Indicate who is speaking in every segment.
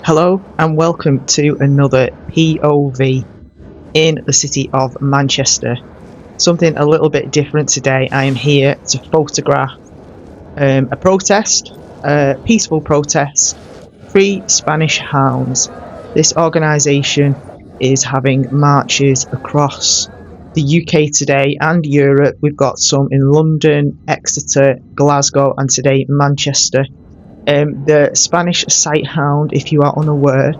Speaker 1: Hello and welcome to another POV in the city of Manchester. Something a little bit different today. I am here to photograph a protest, a peaceful protest, Free Spanish Hounds. This organisation is having marches across the UK today and Europe. We've got some in London, Exeter, Glasgow and today Manchester. The Spanish Sighthound, if you are unaware,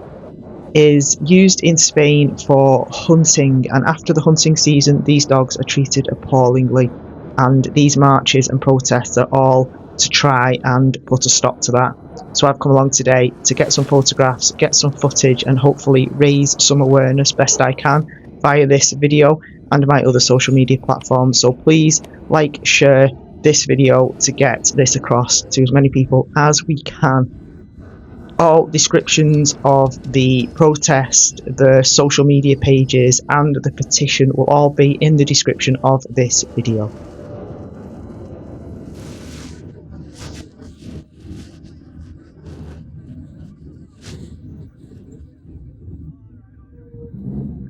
Speaker 1: is used in Spain for hunting, and after the hunting season these dogs are treated appallingly, and these marches and protests are all to try and put a stop to that. So I've come along today to get some photographs, get some footage and hopefully raise some awareness best I can via this video and my other social media platforms. So please like, share this video to get this across to as many people as we can. All descriptions of the protest, the social media pages and the petition will all be in the description of this video.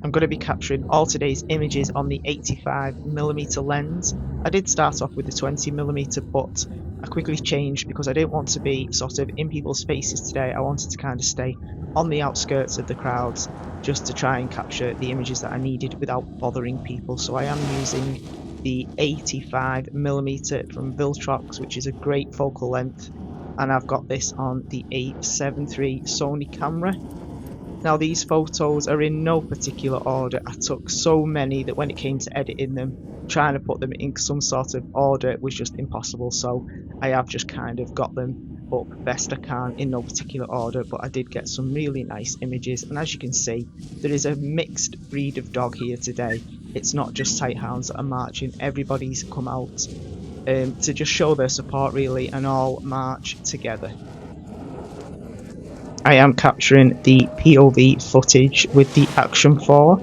Speaker 1: I'm going to be capturing all today's images on the 85mm lens. I did start off with the 20mm, but I quickly changed because I didn't want to be sort of in people's faces today. I wanted to kind of stay on the outskirts of the crowds just to try and capture the images that I needed without bothering people. So I am using the 85mm from Viltrox, which is a great focal length, and I've got this on the A7iii Sony camera. Now these photos are in no particular order. I took so many that when it came to editing them, trying to put them in some sort of order was just impossible. So I have just kind of got them up best I can in no particular order, but I did get some really nice images. And as you can see, there is a mixed breed of dog here today. It's not just Sighthounds that are marching, everybody's come out to just show their support really and all march together. I am capturing the POV footage with the Action 4.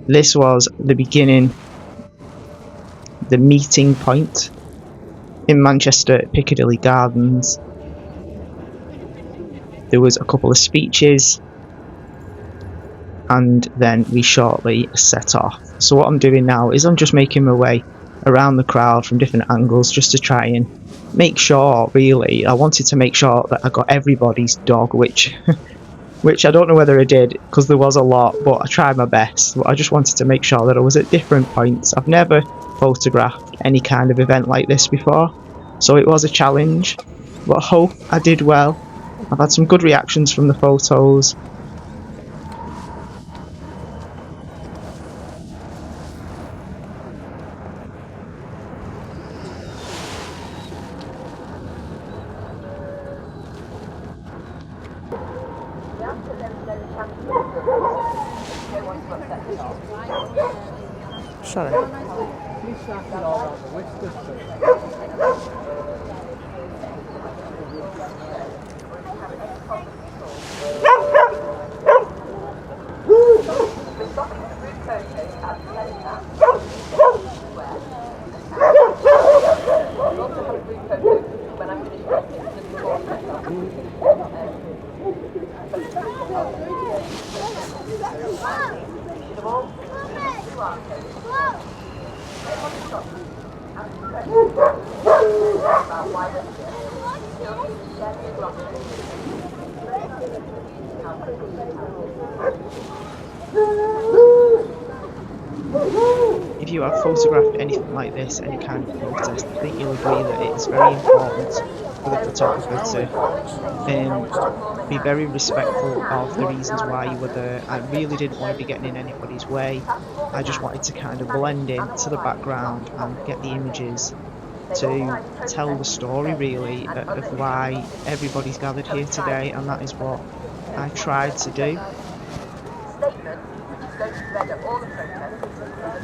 Speaker 1: This was the beginning, the meeting point in Manchester Piccadilly Gardens. There was a couple of speeches and then we shortly set off. So what I'm doing now is I'm just making my way around the crowd from different angles just to try and make sure, really, I wanted to make sure that I got everybody's dog, which I don't know whether I did because there was a lot, but I tried my best. But I just wanted to make sure that I was at different points. I've never photographed any kind of event like this before, so it was a challenge, but I hope I did well. I've had some good reactions from the photos. Sorry. If you have photographed anything like this, any kind of protest, I think you'll agree that it's very important for the photographer to be very respectful of the reasons why you were there. I really didn't want to be getting in anybody's way. I just wanted to kind of blend in to the background and get the images to tell the story really of why everybody's gathered here today, and that is what I tried to do.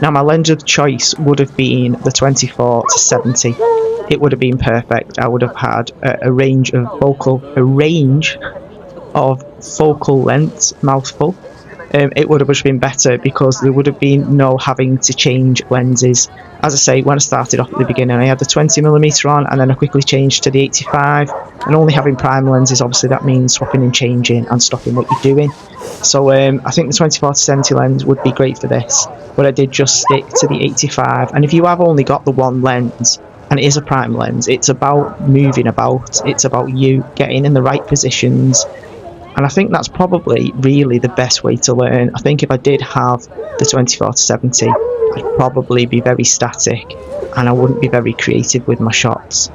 Speaker 1: Now my lens of choice would have been the 24-70. It would have been perfect. I would have had a range of focal lengths, mouthful, it would have just been better because there would have been no having to change lenses. As I say, when I started off at the beginning, I had the 20mm on, and then I quickly changed to the 85. And only having prime lenses, obviously, that means swapping and changing and stopping what you're doing. So I think the 24-70 lens would be great for this, but I did just stick to the 85. And if you have only got the one lens, and it is a prime lens, it's about moving about, it's about you getting in the right positions. And I think that's probably really the best way to learn. I think if I did have the 24-70, I'd probably be very static and I wouldn't be very creative with my shots.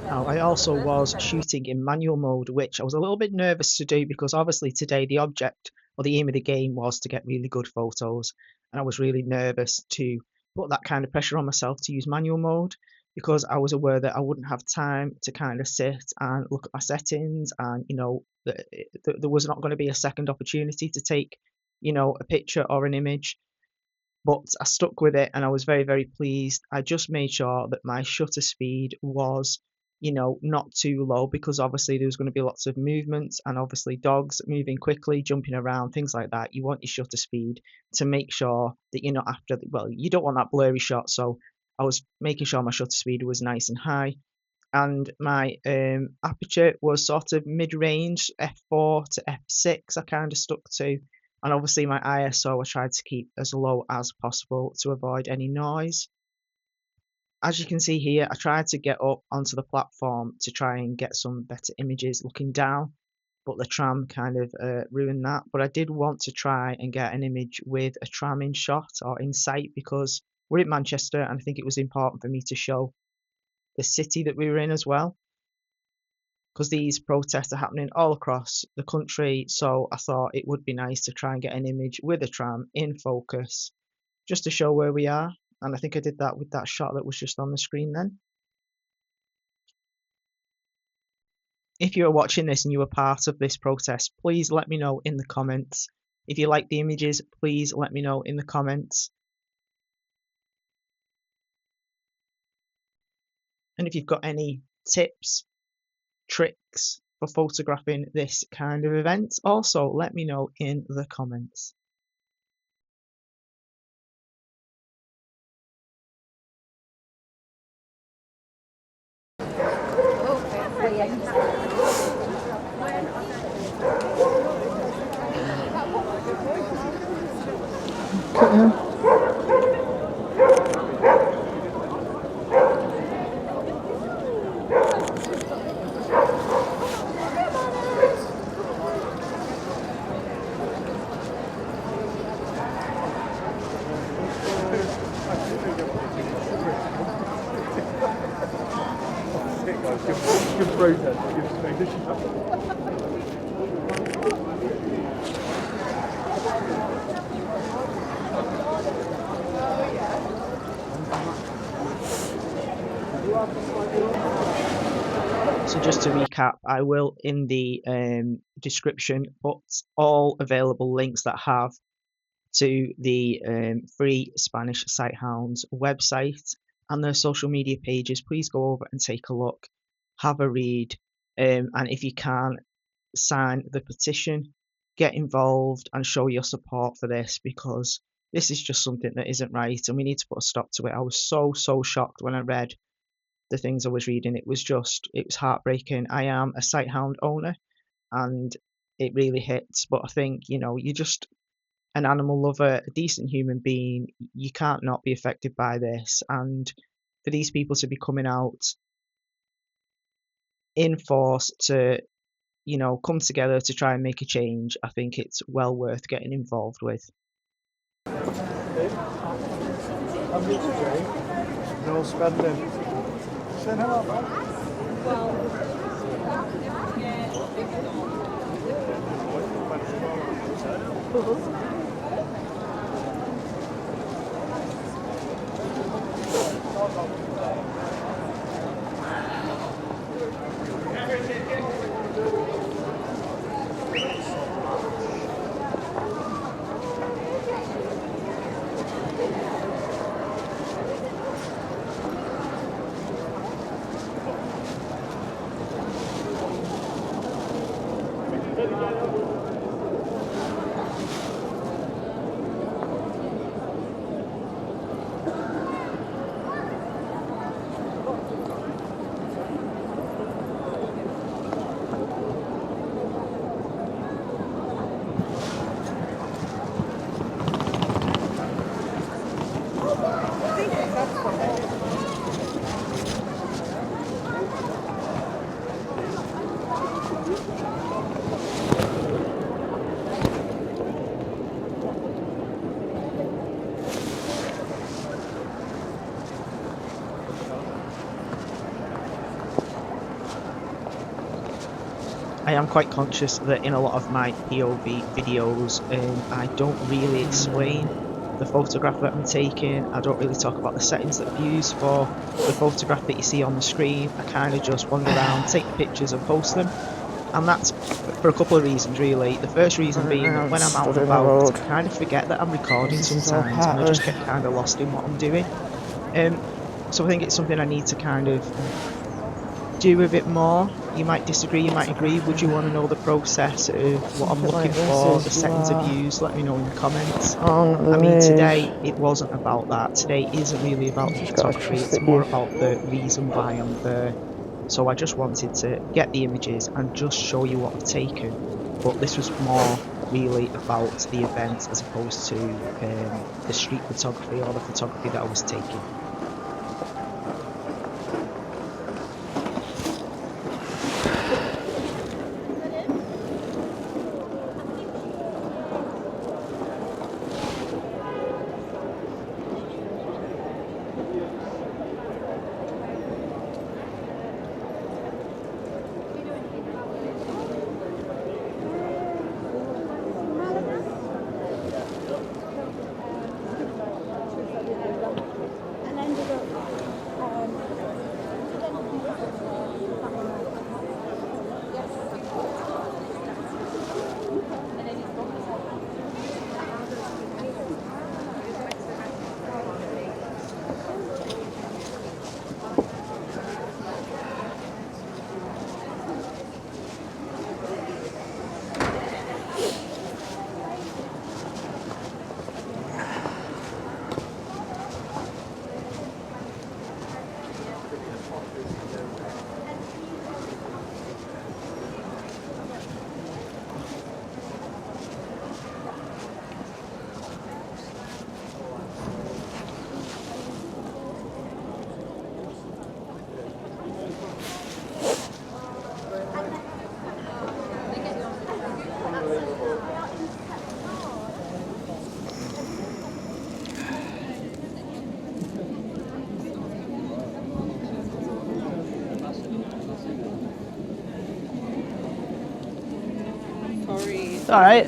Speaker 1: Now, I also was shooting in manual mode, which I was a little bit nervous to do because obviously today the object or the aim of the game was to get really good photos, and I was really nervous to put that kind of pressure on myself to use manual mode because I was aware that I wouldn't have time to kind of sit and look at my settings, and there was not going to be a second opportunity to take a picture or an image. But I stuck with it and I was very, very pleased. I just made sure that my shutter speed was, not too low because obviously there was going to be lots of movements and obviously dogs moving quickly, jumping around, things like that. You want your shutter speed to make sure that you're not after, well, you don't want that blurry shot. So I was making sure my shutter speed was nice and high. And my aperture was sort of mid-range, f4 to f6 I kind of stuck to. And obviously my ISO I tried to keep as low as possible to avoid any noise. As you can see here, I tried to get up onto the platform to try and get some better images looking down, but the tram kind of ruined that. But I did want to try and get an image with a tram in shot or in sight because we're in Manchester and I think it was important for me to show the city that we were in as well, because these protests are happening all across the country. So I thought it would be nice to try and get an image with a tram in focus just to show where we are. And I think I did that with that shot that was just on the screen then. If you are watching this and you were part of this protest, please let me know in the comments. If you like the images, please let me know in the comments. And if you've got any tips, tricks for photographing this kind of event, also let me know in the comments.
Speaker 2: Good protest.
Speaker 1: So just to recap, I will in the description put all available links that have to the free Spanish Sighthounds website and their social media pages. Please go over and take a look, have a read, and if you can, sign the petition, get involved, and show your support for this, because this is just something that isn't right, and we need to put a stop to it. I was so shocked when I read the things I was reading. It was heartbreaking. I am a Sighthound owner, and it really hits. But I think, you're just an animal lover, a decent human being. You can't not be affected by this. And for these people to be coming out in force to, come together to try and make a change, I think it's well worth getting involved with.
Speaker 2: I'm rich today. No spending. Say hello, man.
Speaker 1: I am quite conscious that in a lot of my POV videos, I don't really explain the photograph that I'm taking. I don't really talk about the settings that I've used for the photograph that you see on the screen. I kind of just wander around, take the pictures and post them. And that's for a couple of reasons, really. The first reason being that when I'm out and about, I kind of forget that I'm recording sometimes, and I just get kind of lost in what I'm doing. So I think it's something I need to kind of do a bit more. You might disagree, you might agree. Would you want to know the process of what I'm looking for, the settings I've used? Let me know in the comments. I mean, today it wasn't about that. Today isn't really about the photography. It's more about the reason why I'm there. So I just wanted to get the images and just show you what I've taken. But this was more really about the event as opposed to the street photography or the photography that I was taking.
Speaker 3: All right.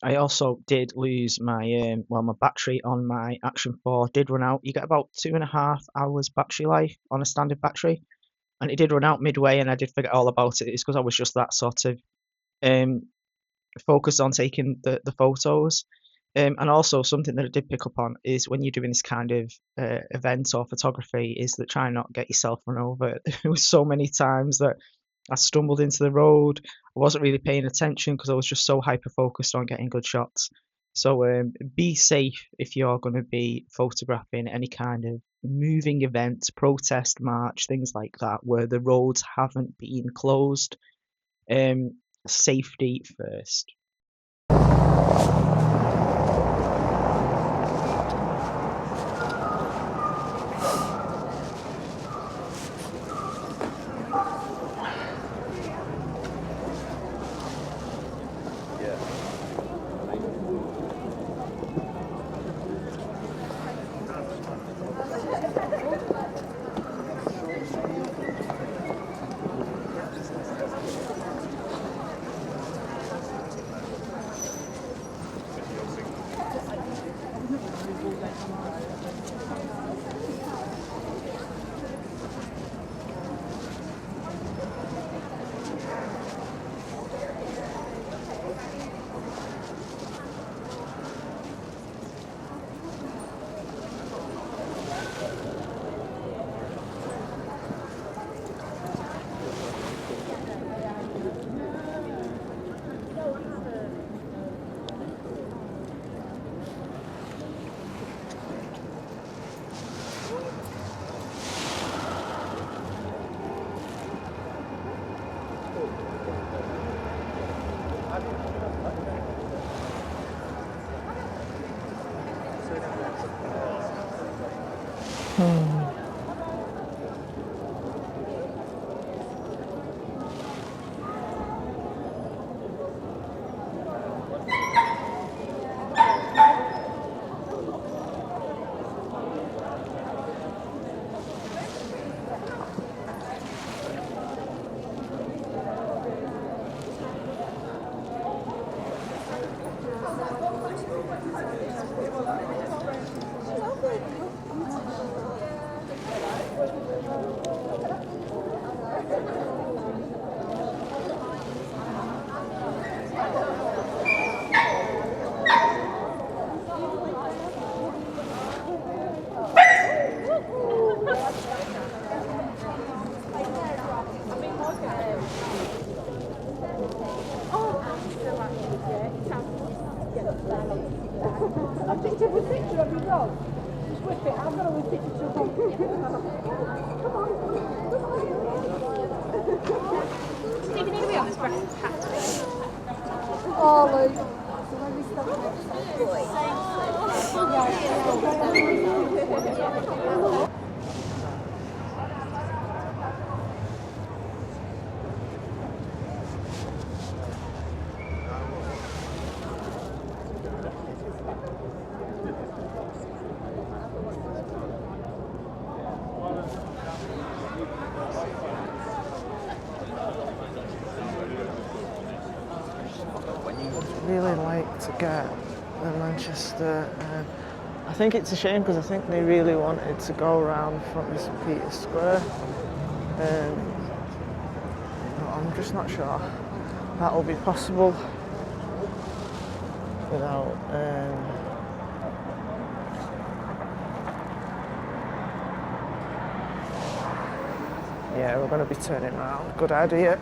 Speaker 1: I also did lose my my battery on my Action 4 did run out. You get about 2.5 hours battery life on a standard battery, and it did run out midway, and I did forget all about it. It's because I was just that sort of um, focused on taking the photos. And also something that I did pick up on is when you're doing this kind of event or photography, is that try not get yourself run over. There was so many times that I stumbled into the road. I wasn't really paying attention because I was just so hyper focused on getting good shots. So be safe if you're going to be photographing any kind of moving event, protest, march, things like that, where the roads haven't been closed. Safety first.
Speaker 3: I've taken a picture of your dog. Just whip it. I'm going to take it to a dog. Come on.
Speaker 4: Do you need to be on this breakfast?
Speaker 3: Oh, Luke.
Speaker 2: Really like to get the Manchester. I think it's a shame because I think they really wanted to go around front of St Peter's Square. But I'm just not sure that will be possible without. Yeah, we're going to be turning around. Good idea.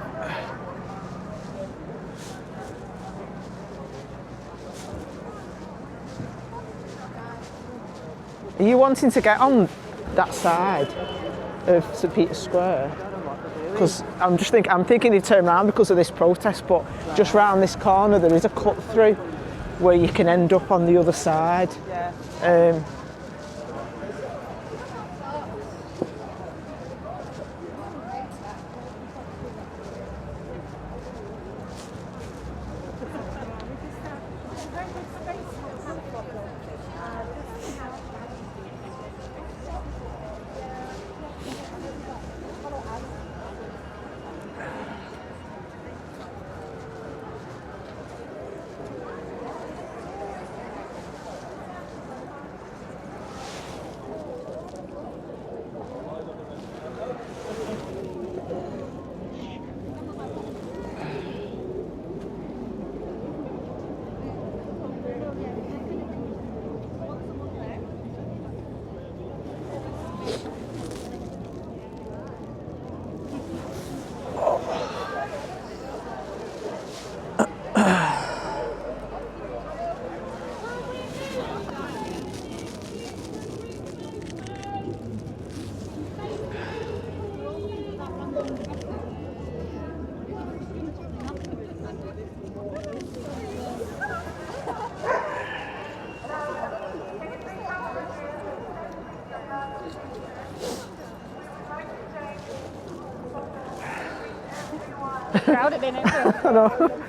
Speaker 2: Are you wanting to get on that side of St Peter's Square? Because I'm thinking you turn around because of this protest, but just round this corner there is a cut through where you can end up on the other side.
Speaker 4: Proud of being it.
Speaker 2: I know.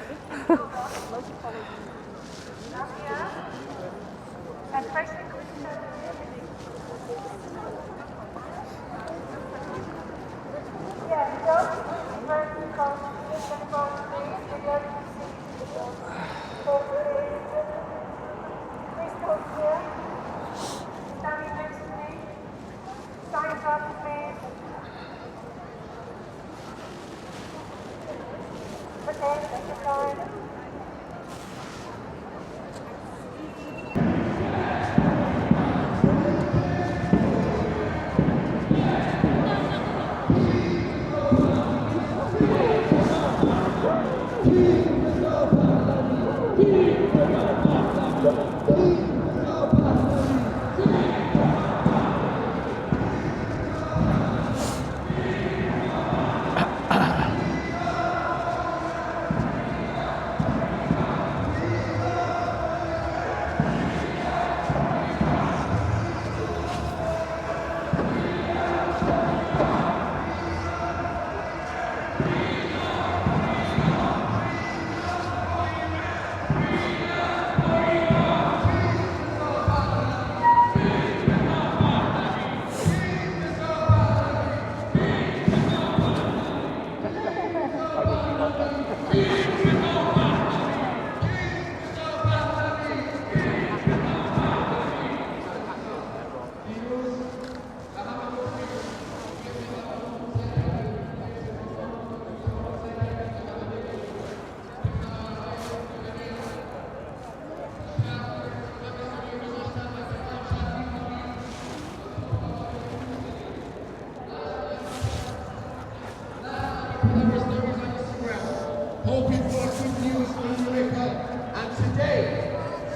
Speaker 5: Hoping for some news on the record. And today,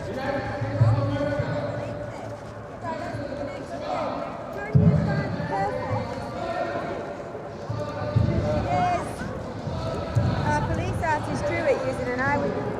Speaker 5: United States of America.
Speaker 6: Yes. Our police artist drew it using an eyewitness.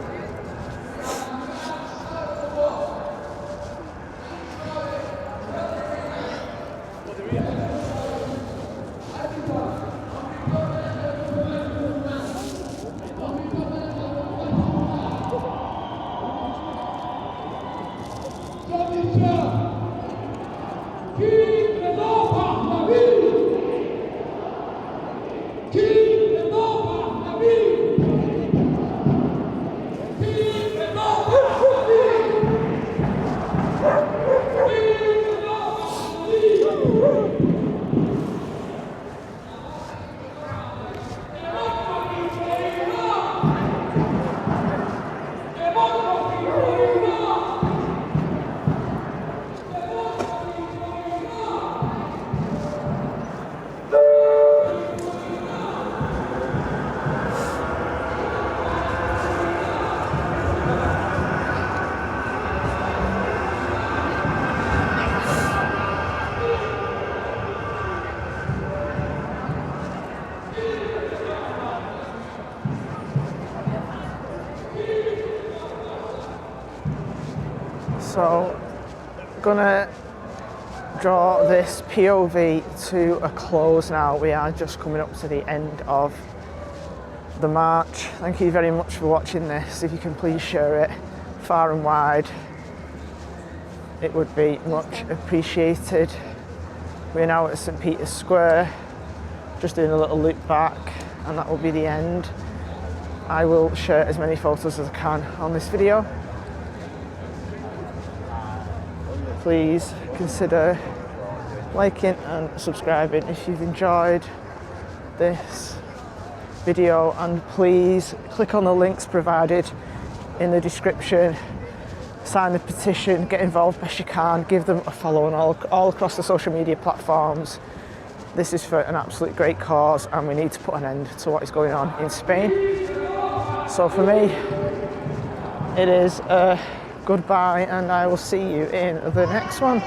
Speaker 2: So, gonna draw this POV to a close now. We are just coming up to the end of the march. Thank you very much for watching this. If you can please share it far and wide, it would be much appreciated. We're now at St. Peter's Square, just doing a little loop back, and that will be the end. I will share as many photos as I can on this video. Please consider liking and subscribing if you've enjoyed this video, and please click on the links provided in the description, sign the petition, get involved best you can, give them a follow on all across the social media platforms. This is for an absolute great cause, and we need to put an end to what is going on in Spain. So for me, it is goodbye, and I will see you in the next one.